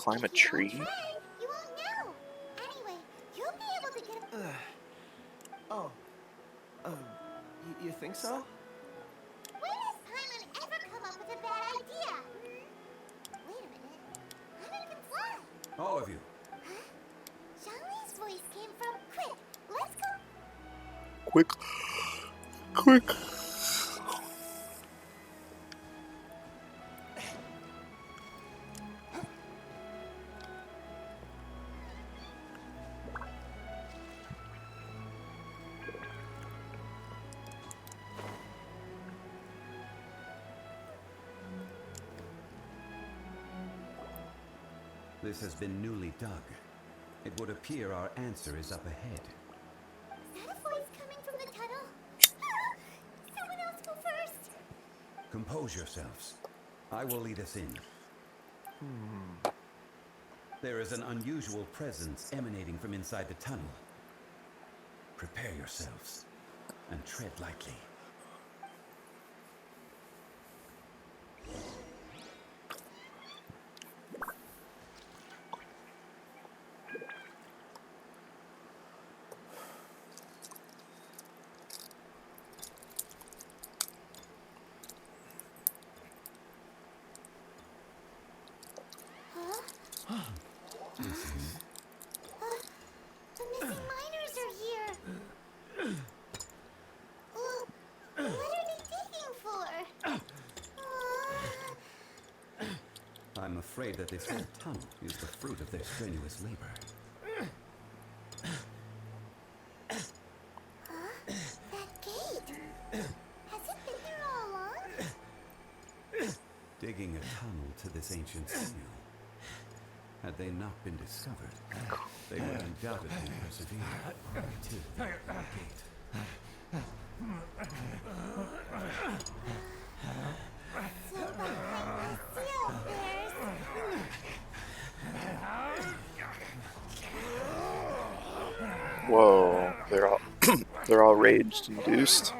climb a tree? You won't know. Anyway, you'll be able to get You think so? When has Paimon ever come up with a bad idea? Wait a minute. I'm even fly. All of you. Huh? Zhongli's voice came from. Quick, let's go. Quick. This has been newly dug. It would appear our answer is up ahead. Is that a voice coming from the tunnel? Someone else go first. Compose yourselves. I will lead us in. There is an unusual presence emanating from inside the tunnel. Prepare yourselves and tread lightly. The missing miners are here. What are they digging for? I'm afraid that this whole tunnel is the fruit of their strenuous labor. That gate. Has it been there all along? Digging a tunnel to this ancient seal. Had they not been discovered, they would undoubtedly persevere until the gate. So behind the seal bears. Whoa, they're all rage-induced.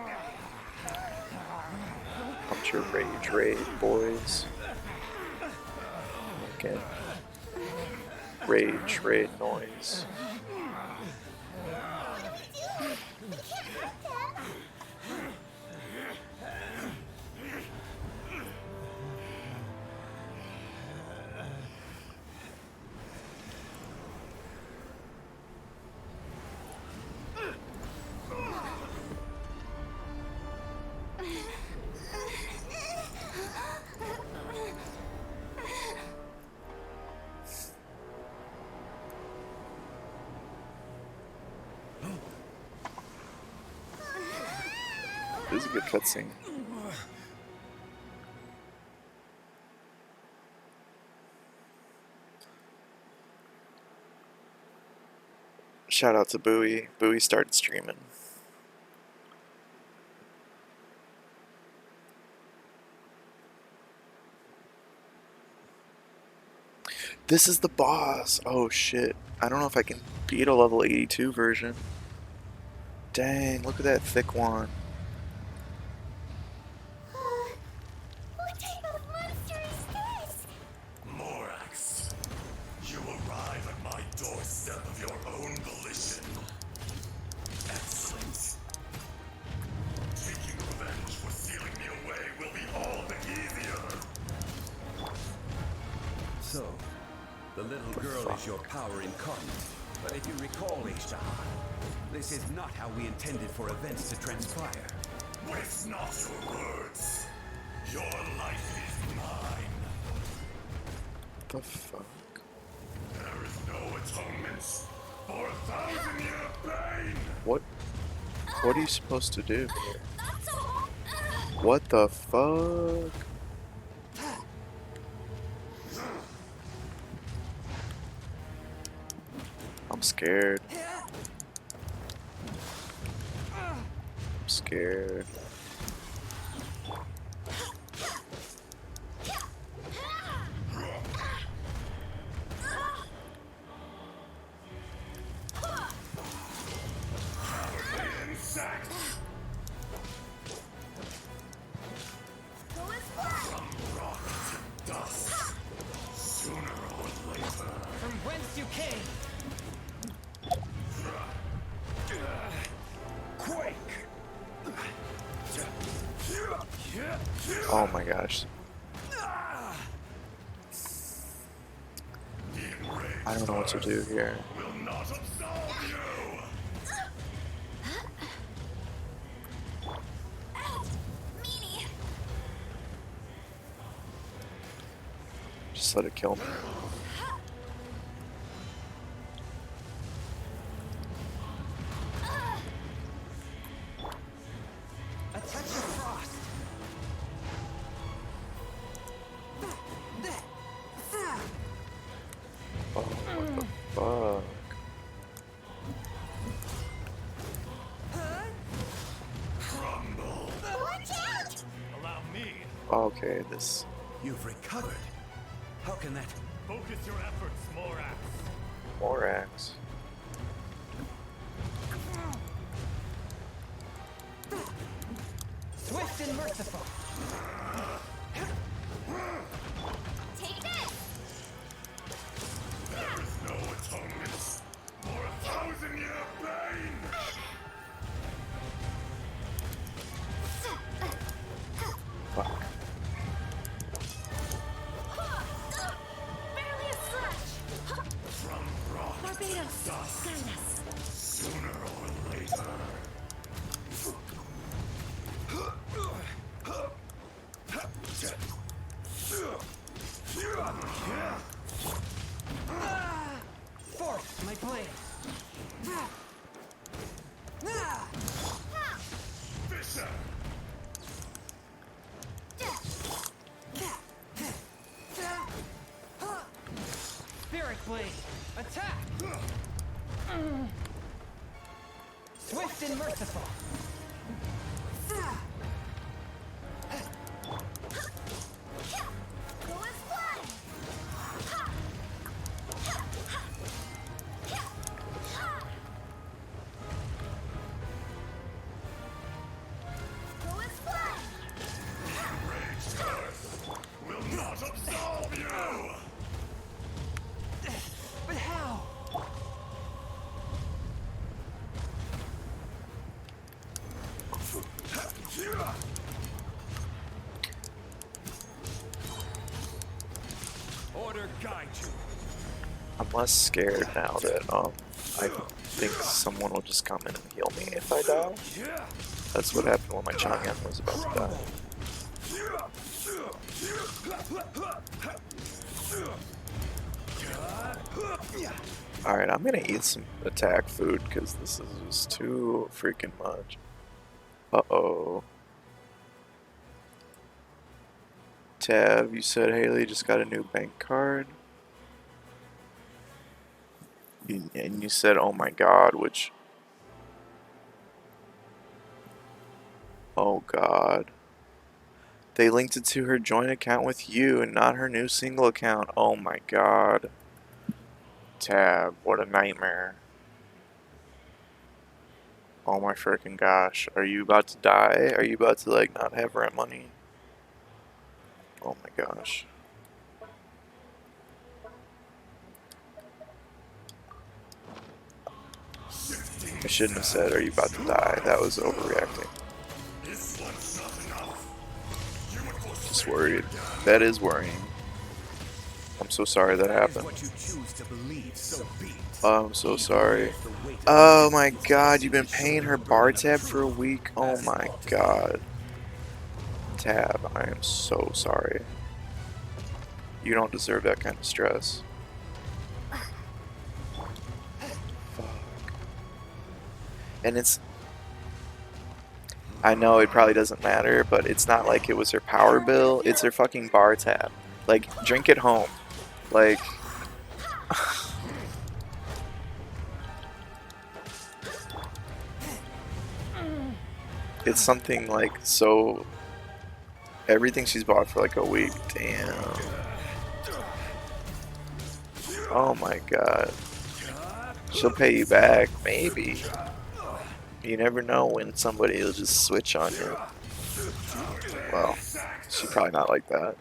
Pump your rage, boys. Okay. Rage noise. What do we do? We can't hurt them. This is a good cutscene. Shout out to Bowie. Bowie started streaming. This is the boss. Oh shit. I don't know if I can beat a level 82 version. Dang, look at that thick one. What type of monster is this? Morax, you arrive at my doorstep of your own volition. Excellent. Taking revenge for sealing me away will be all the easier. So, the little girl is your power incarnate. But if you recall, Azhdaha, this is not how we intended for events to transpire. Waste not your words. Your life is mine. What the fuck? There is no atonement for 1,000-year pain. What are you supposed to do? What the fuck? I'm scared. I'm scared. Insect. From rock to dust. Sooner or later. whence you came. Quake! Oh my gosh. I don't know what to do here. Will not absolve you! Meanie. Just let it kill me. A touch of frost. Oh, what the fuck? Watch out! Allow me. Okay, this. You've recovered. How can that? Focus your efforts, Morax. Morax. Swift and merciful. Take this! There is no atonement for 1,000-year pain! Fuck. Barely a scratch! From rock Barbados, to dust, guide us. sooner or later. Force my blade. Fisher! Spirit blade. Attack. Swift and merciful. Go and fly! Go and fly! Rage curse will not absolve you! But how? Order guide you. I'm less scared now that I think someone will just come in and heal me if I die. That's what happened when my Chang'an was about to die. Alright, I'm gonna eat some attack food because this is just too freaking much. Uh-oh. Tab, you said Haley just got a new bank card. And you said, oh my god, which... Oh god. They linked it to her joint account with you and not her new single account. Oh my god. Tab, what a nightmare. Oh my freaking gosh. Are you about to die? Are you about to like not have rent money? Oh my gosh. I shouldn't have said, are you about to die? That was overreacting. This one's not enough. You would go Just worried. That is worrying. I'm so sorry that That is happened. what you choose to believe, so be it. Oh, I'm so sorry. Bears the weight of Oh my consequences god, you've been to paying show her the bar burden of tab for a truth. week? Oh That's my all to god. Tab, I am so sorry. You don't deserve that kind of stress. Fuck. And it's... I know it probably doesn't matter, but it's not like it was her power bill, it's her fucking bar tab. Like, drink it home. Like... It's something like so... Everything she's bought for like a week. Damn. Oh my god. She'll pay you back, maybe. You never know when somebody will just switch on you. Well, she's probably not like that.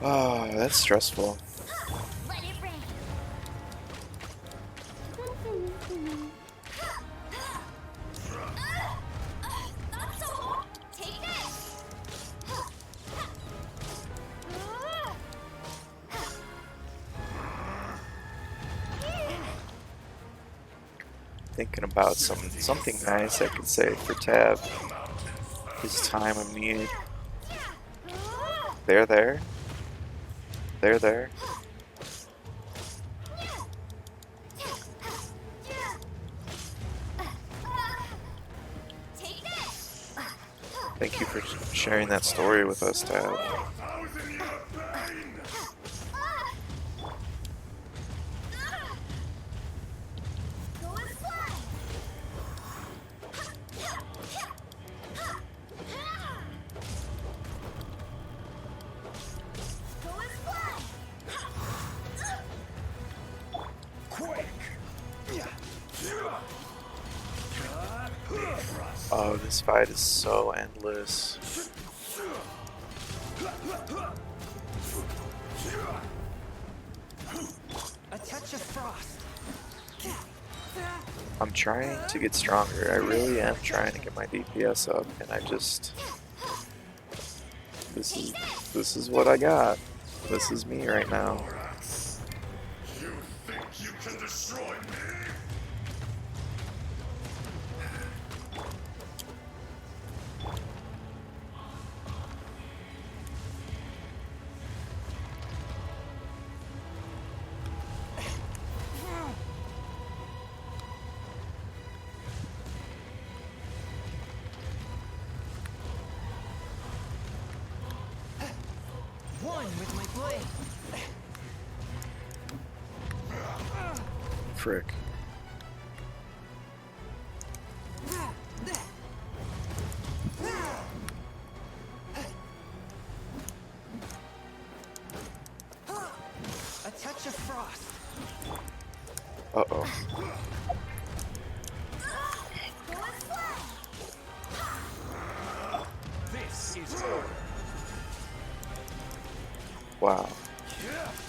Oh, that's stressful. Let it rain. Not so hard. Take this. Thinking about something nice I could say for Tab. His time of need. They're there. They're there. Take this. Thank you for sharing that story with us, Tab. Go and fly. Go and fly. Oh, this fight is so endless. A touch of frost. I'm trying to get stronger. I really am trying to get my DPS up, and I just this is what I got. This is me right now. You think you can destroy me? One with my blade. Frick. A touch of frost. Uh-oh. Go and fly. This is order. Wow.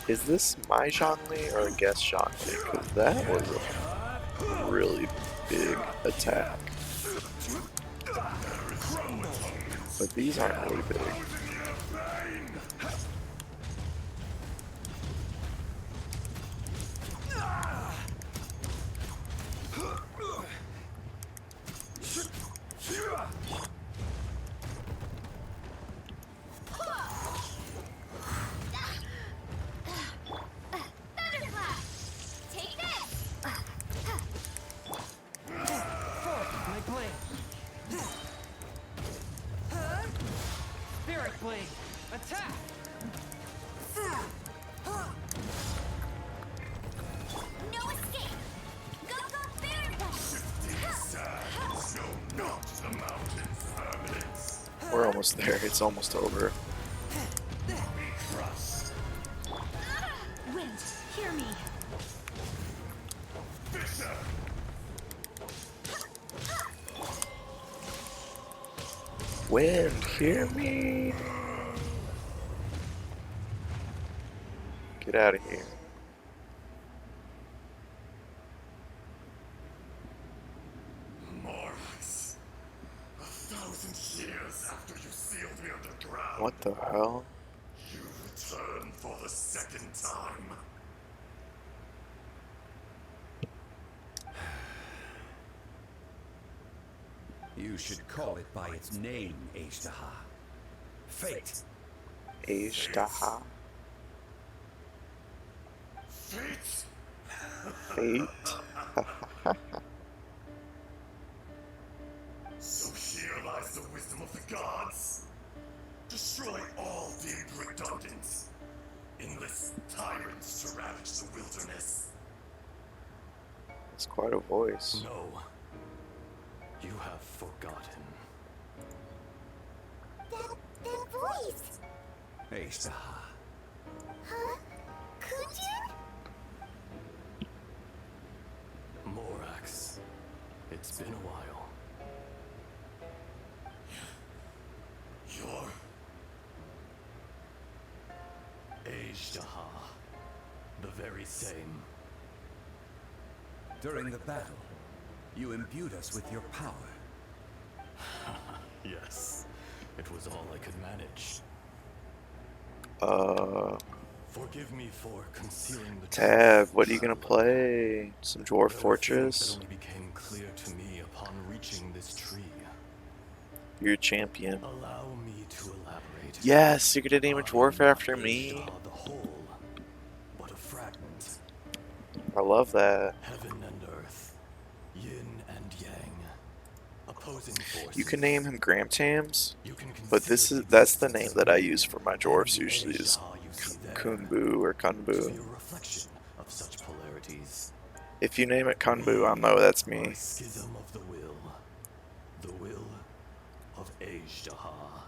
Is this my Zhongli or a guest Zhongli? Because that was a really big attack. But these aren't really big. Thunderclap. Take this. Fourth, my blade. Spirit blade. Attack. No escape. Go, go, Spirit blade. Sands know not the mountain's permanence. We're almost there. It's almost over. Be crushed. Wind, hear me. Fisher! Wind, hear me! Get out of here. Morax. 1,000 years after you sealed me underground. What the hell? You return for the second time. You should call it by its name, Azhdaha. Fate. Azhdaha. Fate? Fate? So here lies the wisdom of the gods. Destroy all deemed redundant. Enlist tyrants to ravage the wilderness. It's quite a voice. No. You have forgotten. That voice. Azhdaha. Huh? Could you? Morax. It's been a while. You're... Azhdaha. The very same. During the battle, you imbued us with your power. Yes, it was all I could manage. Forgive me for concealing the Tab, truth. what are you gonna play? Some Dwarf There were Fortress? things that only became clear to me upon reaching this tree. You're a champion. Allow me to elaborate. Yes, you're gonna name a I dwarf am not after me? Azhdaha the whole, but a fragment. I love that. Heaven and earth, yin and yang, opposing forces. You can name him Gramtams, You can but consider that's the existence name of that I me use for my and dwarfs the usually is Azhdaha you see there Kunbu or to be Kunbu. a reflection of such polarities. If you name it Kunbu, I'll know that's Or me. a schism of the will of Azhdaha.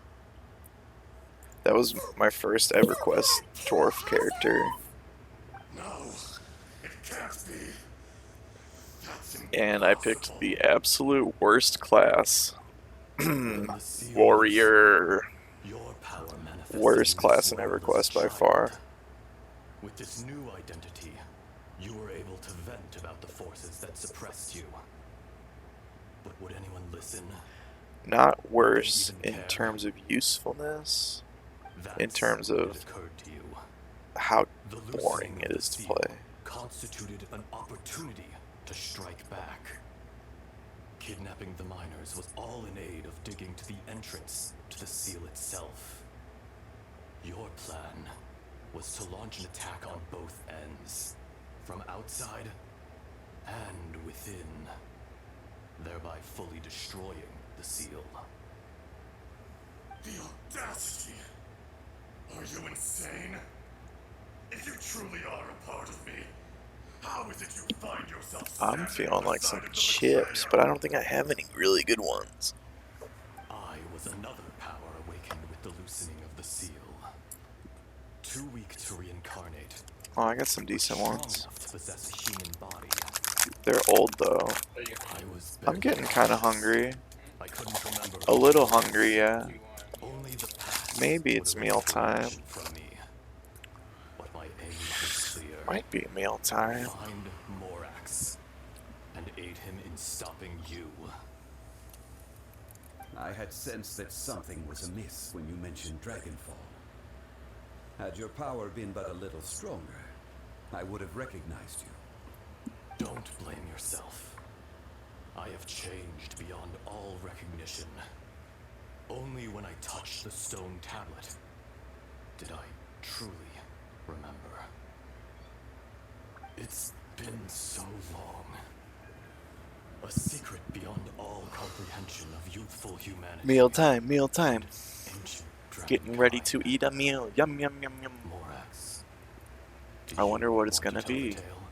That was my first EverQuest dwarf character, No, it can't be. That's and I picked the absolute worst class. When the seal Warrior. Your power manifested Worst in class this in world EverQuest as a by child. far. With this new identity, you were able to vent about the forces that suppressed you. But would anyone listen? Not worse in terms of usefulness, in That's terms when of it occurred to you. how The boring loosening it of the is to seal play. constituted an opportunity to strike back. Kidnapping the miners was all in aid of digging to the entrance to the seal itself. Your plan was to launch an attack on both ends, from outside and within, thereby fully destroying the seal. the audacity. Are you insane? If you truly are a part of me, how is it you find yourself I'm standing feeling on the like side some of the chips, betrayer? but I don't think I have any really good ones. I was another power awakened with the loosening of the seal. Too weak to reincarnate, Oh, I got some but decent strong ones. enough to possess a human body. They're old though. I was I'm getting kind of hungry. I couldn't remember A little hungry, yeah. Only the past Maybe would it's erase mealtime. recollection from me. But my aim was clear. Might be meal time. Find Morax and aid him in stopping you. I had sensed that something was amiss when you mentioned Dragonfall. Had your power been but a little stronger, I would have recognized you. Don't blame yourself. I have changed beyond all recognition. Only when I touched the stone tablet did I truly remember. It's been so long. A secret beyond all comprehension of youthful humanity. Meal time, meal time. Ancient Getting ready dragonkind. to eat a meal. Yum, yum, yum, yum. Morax. Do I wonder you what it's want to gonna tell the be. tale?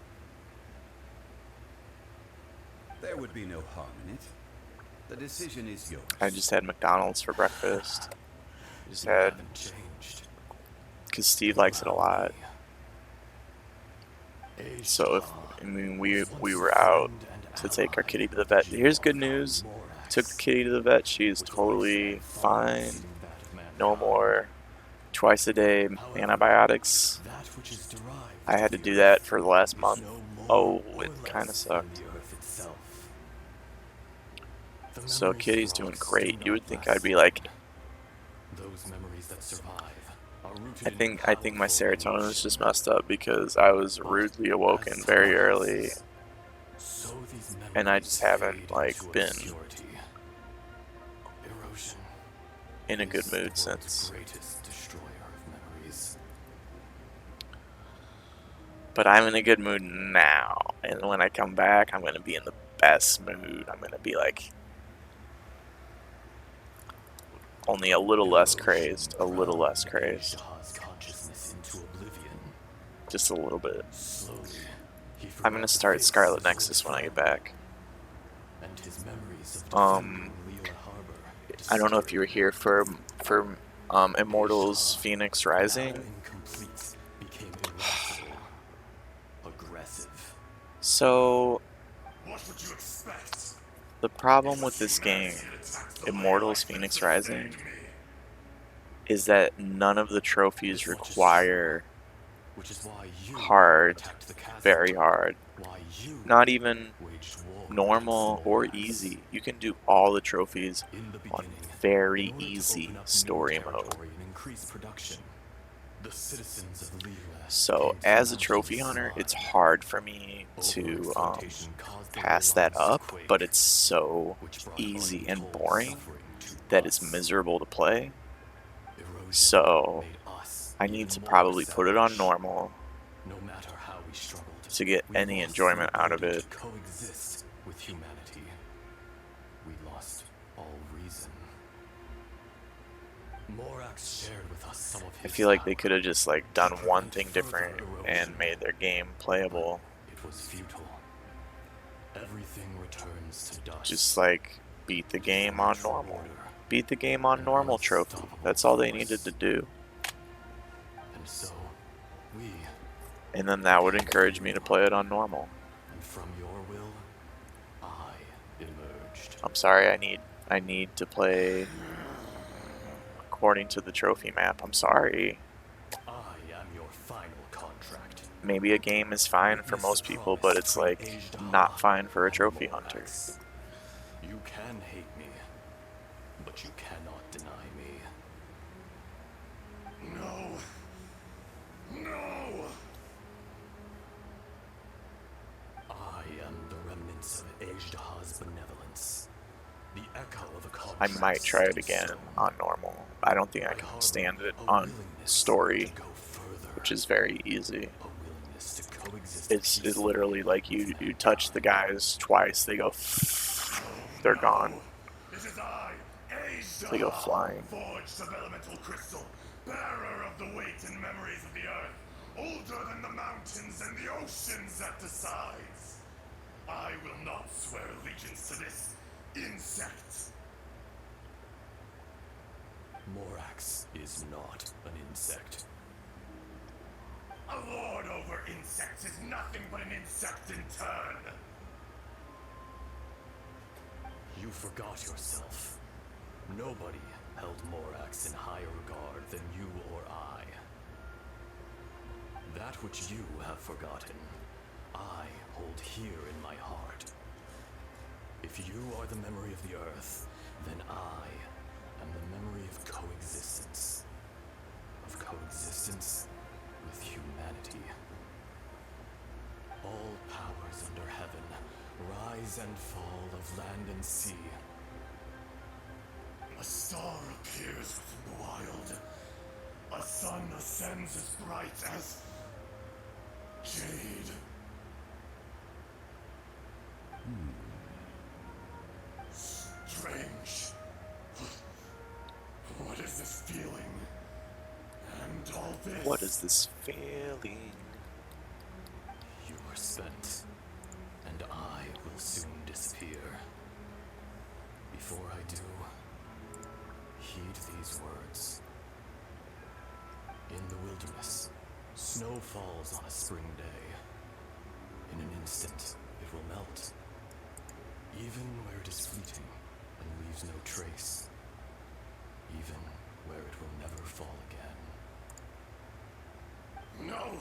There would be no harm in it. The decision is yours. I just had McDonald's for breakfast. Just You had, haven't changed. because Steve likes it a lot. Azhdaha So if, I mean, we was once were a out friend and to take our ally kitty to the of vet. the Here's good Genshin news. Morax, Took the kitty to the vet. She is which totally was far fine. exceeding that of mankind. No more twice a day However, antibiotics. that which is derived I had to from do the that earth for the last is month. no more Oh, or it kind of less than sucked. the earth itself. The So memories kitty's for doing us great. do You not would think last I'd be like, long. Those memories that survive are rooted I in think my powerful serotonin is just emotion. messed up because I was But rudely as awoken time very early, passes, so these and I memories just haven't fade like into been obscurity. Erosion in a good is the mood world's since. greatest destroyer of memories. But I'm in a good mood now, and when I come back, I'm gonna be in the best mood. I'm gonna be like only a little less crazed, a little less crazed, Azhdaha's consciousness into oblivion. just a little bit. Slowly, he I'm gonna forgot the start face Scarlet of Nexus his when I get family, back. and his memories of Um, defending Leela Harbor I don't know if you were here for Immortals Azhdaha, Phoenix now Rising. incomplete, became irascible, aggressive. So What would you expect? the problem with this game, Humanity had attacked the Immortals land Phoenix that Rising, sustained me. is that none of the trophies require Which is why you hard, attacked the castle. very hard. Why you Not even waged war normal against or Morax. easy. You can do all the trophies In the on beginning, very in order to easy open up story new mode. territory and increase production, the citizens of Liyue So came to the as a mountains trophy hunter, it's blind. hard for me to Overexploitation caused the pass ley that lines to up, quake, but it's so which brought easy and untold boring suffering to that it's us. miserable to play. Erosion So made us I need even to more probably put it on savage. normal No matter how we struggled, to get we any lost enjoyment the out of ability it. to coexist with humanity. We lost all reason. Morax shared with us some of I his feel like they power could have just like to done one prevent thing further different erosion, and made their game but playable. it was futile. Everything returns to dust. Just like beat the game on True normal. order Beat the game on and normal trophy. unstoppable That's all they force. needed to do. And so, we, And then that would encourage me to play it on normal. and from your will, I emerged. I'm sorry, I need to play according to the trophy map. I'm sorry. I am your final contract. Maybe a game is fine for most people, but it's like not fine for a trophy hunter. You can hate me, but you cannot deny me. No. No. I am the remnants of Azhdaha's benevolence. The echo of a I contract might try it set in again stone. on normal. I don't think I can stand it on story, which is very easy. A willingness to coexist It's peacefully literally like you touch the guys twice, they go, they're gone. It is I, Azhdaha, They go flying. forged of elemental crystal, bearer of the weight and memories of the earth, older than the mountains and the oceans at the sides. I will not swear allegiance to this insect. Morax is not an insect. A lord over insects is nothing but an insect in turn. You forgot yourself. Nobody held Morax in higher regard than you or I. That which you have forgotten, I hold here in my heart. If you are the memory of the earth, then I am the memory of coexistence. Of coexistence with humanity. All powers under heaven, rise and fall of land and sea. A star appears within the wild. A sun ascends as bright as jade. Strange. What is this feeling? And all this? What is this feeling? You are spent, and I will soon disappear. Before I do, heed these words. In the wilderness, snow falls on a spring day. In an instant, it will melt, even where it is fleeting and leaves no trace, even where it will never fall again. No!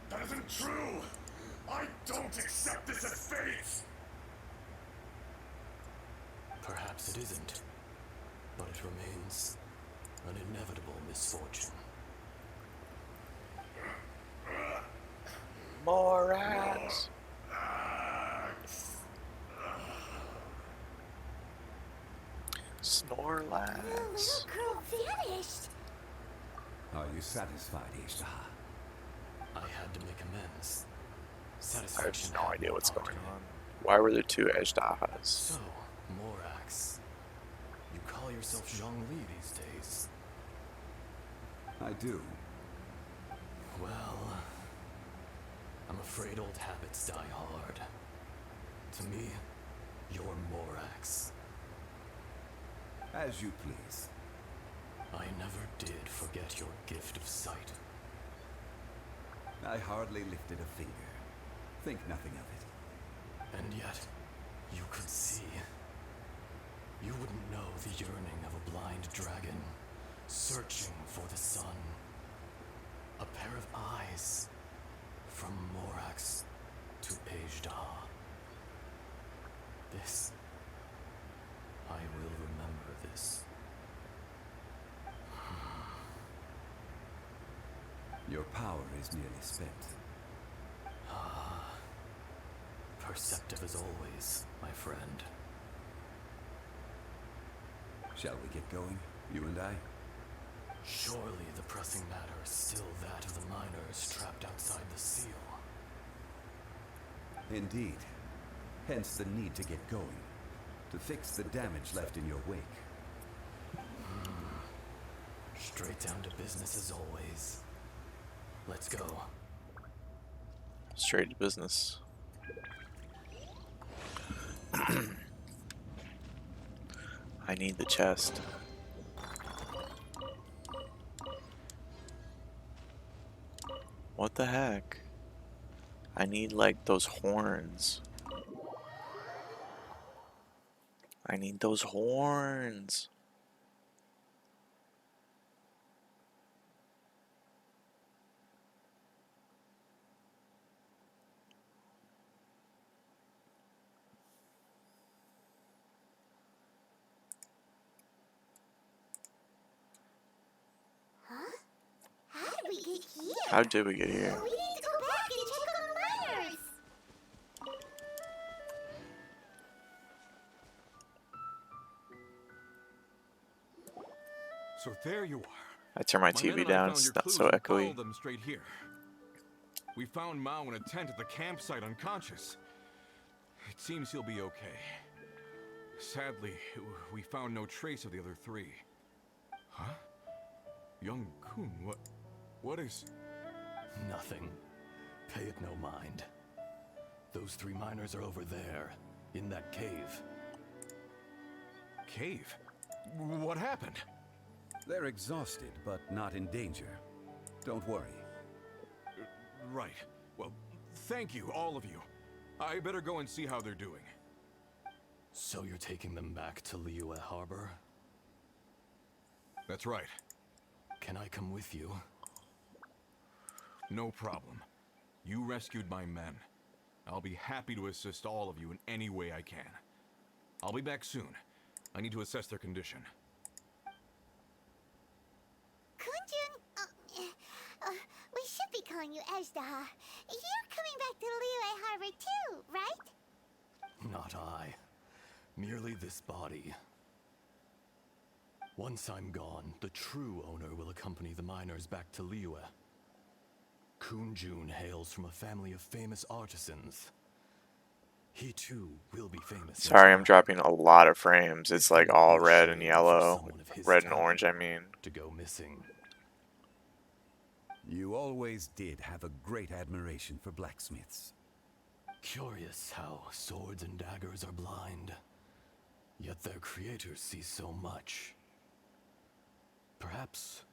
That isn't true! I don't accept this as fate! Perhaps it isn't, but it remains an inevitable misfortune. Morax! Snorlax. Little girl vanished. Are you satisfied, Azhdaha? I had to make amends. I have Satisfaction no had idea what's part going in it. on. Why were there two Azhdahas? So, Morax, you call yourself Zhongli these days. I do. Well, I'm afraid old habits die hard. To me, you're Morax. As you please. I never did forget your gift of sight. I hardly lifted a finger. Think nothing of it. And yet, you could see. You wouldn't know the yearning of a blind dragon, searching for the sun. A pair of eyes. From Morax to Azhdaha. This. I will remember this. Your power is nearly spent. Perceptive as always, my friend. Shall we get going, you and I? Surely the pressing matter is still that of the miners trapped outside the seal. Indeed. Hence the need to get going. To fix the damage left in your wake. Straight down to business as always. Let's go. Straight to business. I need the chest. What the heck? I need like those horns. I need those horns. How did we get here? How did we get here? We need to go back and check on the miners. So there you are. I turn my My men TV and I down, found it's your not clues so and echoey. followed them straight here. We found Mao in a tent at the campsite unconscious. It seems he'll be okay. Sadly, we found no trace of the other three. Huh? Young Kun, what is... Nothing. Pay it no mind. Those three miners are over there, in that cave. Cave? What happened? They're exhausted, but not in danger. Don't worry. Right. Well, thank you, all of you. I better go and see how they're doing. So you're taking them back to Liyue Harbor? That's right. Can I come with you? No problem. You rescued my men. I'll be happy to assist all of you in any way I can. I'll be back soon. I need to assess their condition. Kunjun, we should be calling you Azhdaha. You're coming back to Liyue Harbor too, right? Not I. Merely this body. Once I'm gone, the true owner will accompany the miners back to Liyue. Kunjun hails from a family of famous artisans. He too will be famous. Sorry, I'm dropping a lot of frames. It's like all red and yellow. Red and orange, I mean. To go missing. You always did have a great admiration for blacksmiths. Curious how swords and daggers are blind, yet their creators see so much. Perhaps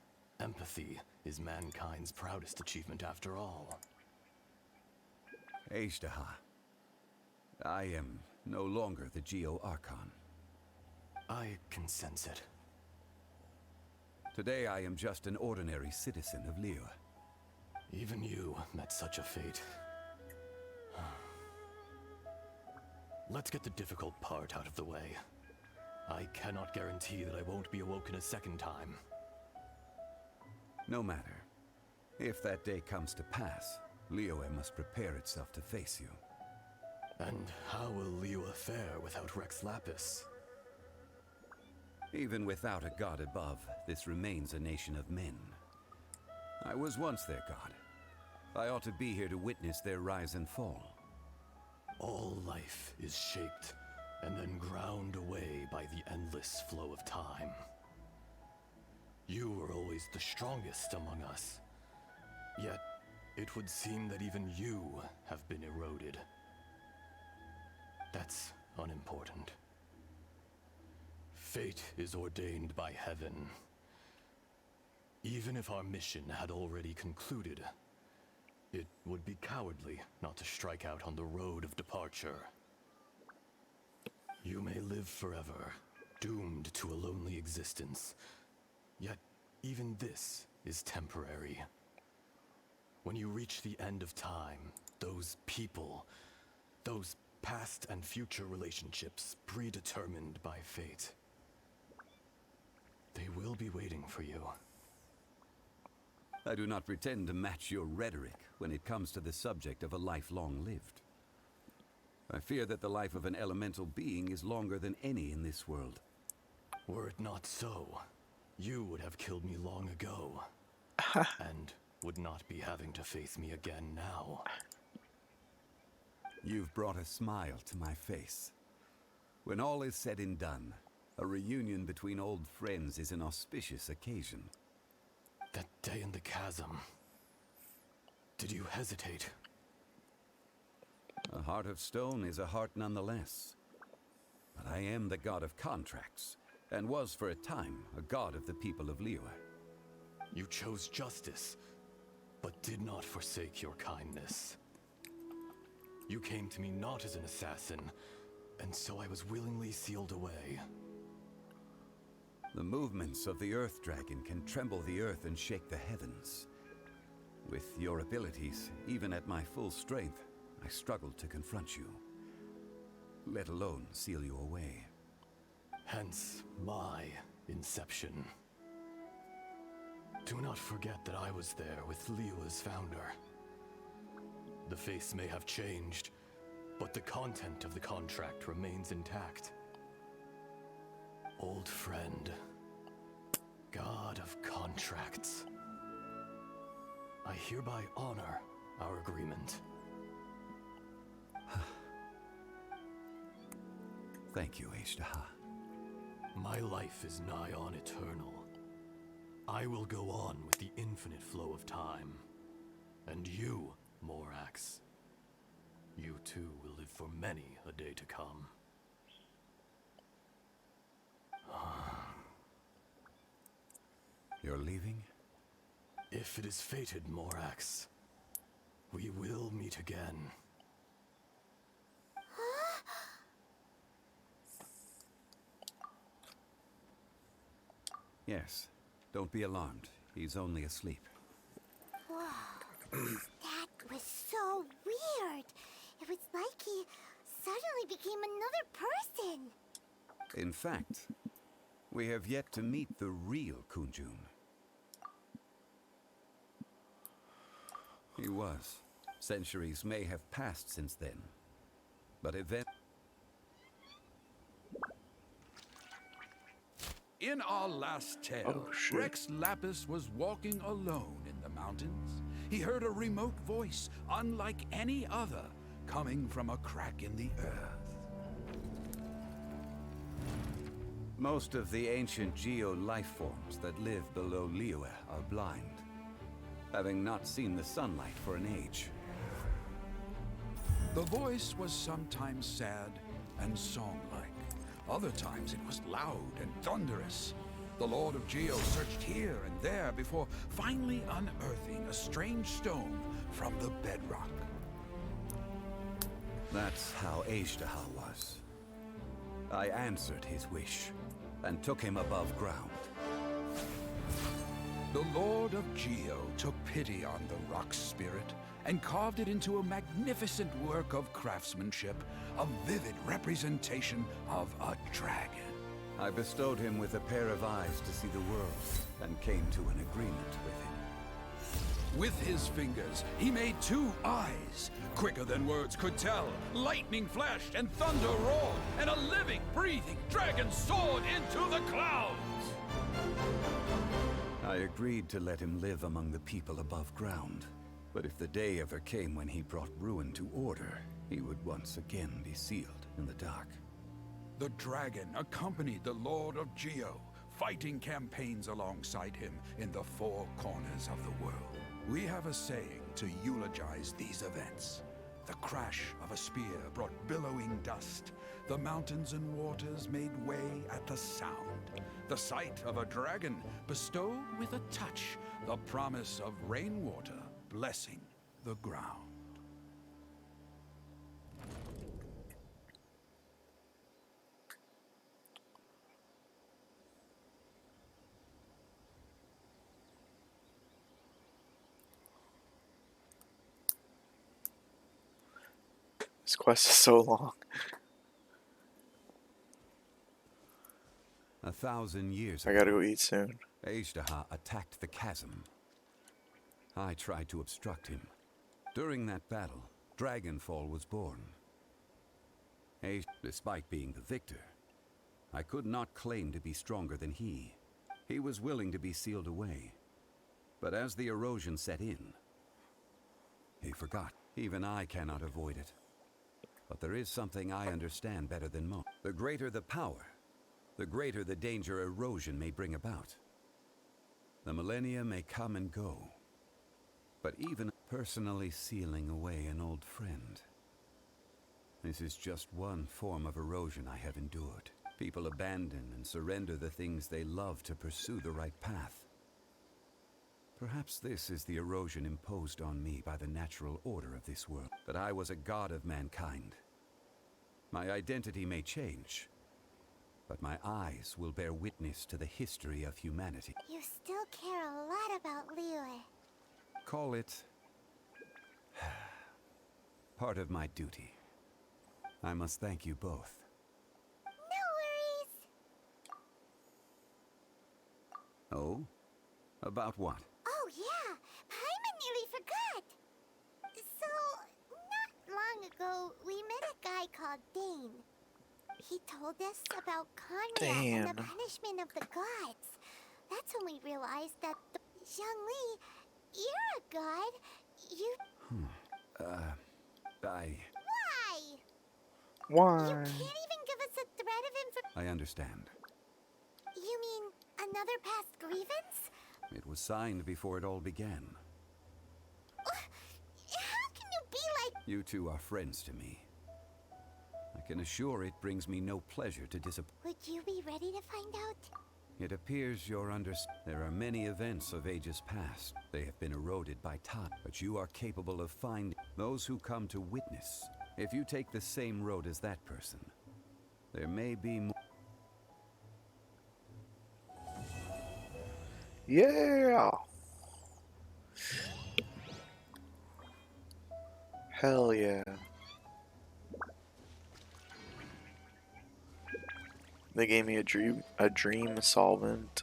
empathy is mankind's proudest achievement after all. Azhdaha. I am no longer the Geo-Archon. I can sense it. Today I am just an ordinary citizen of Liyue. Even you met such a fate. Let's get the difficult part out of the way. I cannot guarantee that I won't be awoken a second time. No matter. If that day comes to pass, Liyue must prepare itself to face you. And how will Liyue fare without Rex Lapis? Even without a god above, this remains a nation of men. I was once their god. I ought to be here to witness their rise and fall. All life is shaped and then ground away by the endless flow of time. You were always the strongest among us. Yet, it would seem that even you have been eroded. That's unimportant. Fate is ordained by heaven. Even if our mission had already concluded, it would be cowardly not to strike out on the road of departure. You may live forever, doomed to a lonely existence. Yet, even this is temporary. When you reach the end of time, those people, those past and future relationships predetermined by fate, they will be waiting for you. I do not pretend to match your rhetoric when it comes to the subject of a life long lived. I fear that the life of an elemental being is longer than any in this world. Were it not so, you would have killed me long ago, and would not be having to face me again now. You've brought a smile to my face. When all is said and done, a reunion between old friends is an auspicious occasion. That day in the chasm, did you hesitate? A heart of stone is a heart nonetheless. But I am the god of contracts, and was for a time a god of the people of Liyue. You chose justice, but did not forsake your kindness. You came to me not as an assassin, and so I was willingly sealed away. The movements of the Earth Dragon can tremble the earth and shake the heavens. With your abilities, even at my full strength, I struggled to confront you, let alone seal you away. Hence my inception. Do not forget that I was there with Liyue's founder. The face may have changed, but the content of the contract remains intact. Old friend, god of contracts, I hereby honor our agreement. Thank you, Azhdaha. My life is nigh on eternal. I will go on with the infinite flow of time. And you, Morax, you too will live for many a day to come. You're leaving? If it is fated, Morax, we will meet again. Yes. Don't be alarmed. He's only asleep. Whoa. That was so weird. It was like he suddenly became another person. In fact, we have yet to meet the real Kunjun. He was. Centuries may have passed since then. But In our last tale, Rex Lapis was walking alone in the mountains. He heard a remote voice, unlike any other, coming from a crack in the earth. most of the ancient geo life forms that live below Liyue are blind, having not seen the sunlight for an age. The voice was sometimes sad and song-like. Other times it was loud and thunderous. The Lord of Geo searched here and there before finally unearthing a strange stone from the bedrock. That's how Azhdaha was. I answered his wish, and took him above ground. The Lord of Geo took pity on the rock spirit and carved it into a magnificent work of craftsmanship, a vivid representation of a dragon. I bestowed him with a pair of eyes to see the world, and came to an agreement with him. With his fingers, he made 2 eyes. Quicker than words could tell, lightning flashed and thunder roared, and a living, breathing dragon soared into the clouds! I agreed to let him live among the people above ground. But if the day ever came when he brought ruin to order, he would once again be sealed in the dark. The dragon accompanied the Lord of Geo, fighting campaigns alongside him in the 4 corners of the world. We have a saying to eulogize these events. The crash of a spear brought billowing dust. The mountains and waters made way at the sound. The sight of a dragon bestowed with a touch the promise of rainwater blessing the ground. This quest is so long. 1,000 years I ago, gotta go eat soon. Azhdaha attacked the chasm. I tried to obstruct him. During that battle, Dragonfall was born. Despite being the victor, I could not claim to be stronger than he. He was willing to be sealed away. But as the erosion set in, he forgot. Even I cannot avoid it. But there is something I understand better than most. The greater the power, the greater the danger erosion may bring about. The millennia may come and go, but even personally sealing away an old friend. This is just one form of erosion I have endured. People abandon and surrender the things they love to pursue the right path. Perhaps this is the erosion imposed on me by the natural order of this world. But I was a god of mankind. My identity may change, but my eyes will bear witness to the history of humanity. You still care a lot about Liyue. Call it part of my duty. I must thank you both. No worries. Oh? About what? Oh yeah, Paimon nearly forgot. So, not long ago, we met a guy called Dane. He told us about Conrad and the Damn. punishment of the gods. That's when we realized that the Zhongli, you're a god. You I why? Why? You can't even give us a thread of information. I understand. You mean another past grievance? It was signed before it all began. How can you be like... You two are friends to me. I can assure it brings me no pleasure to disappoint. Would you be ready to find out? It appears you're There are many events of ages past. They have been eroded by time, but you are capable of finding those who come to witness. If you take the same road as that person, there may be more. Yeah. Hell yeah. They gave me a dream solvent.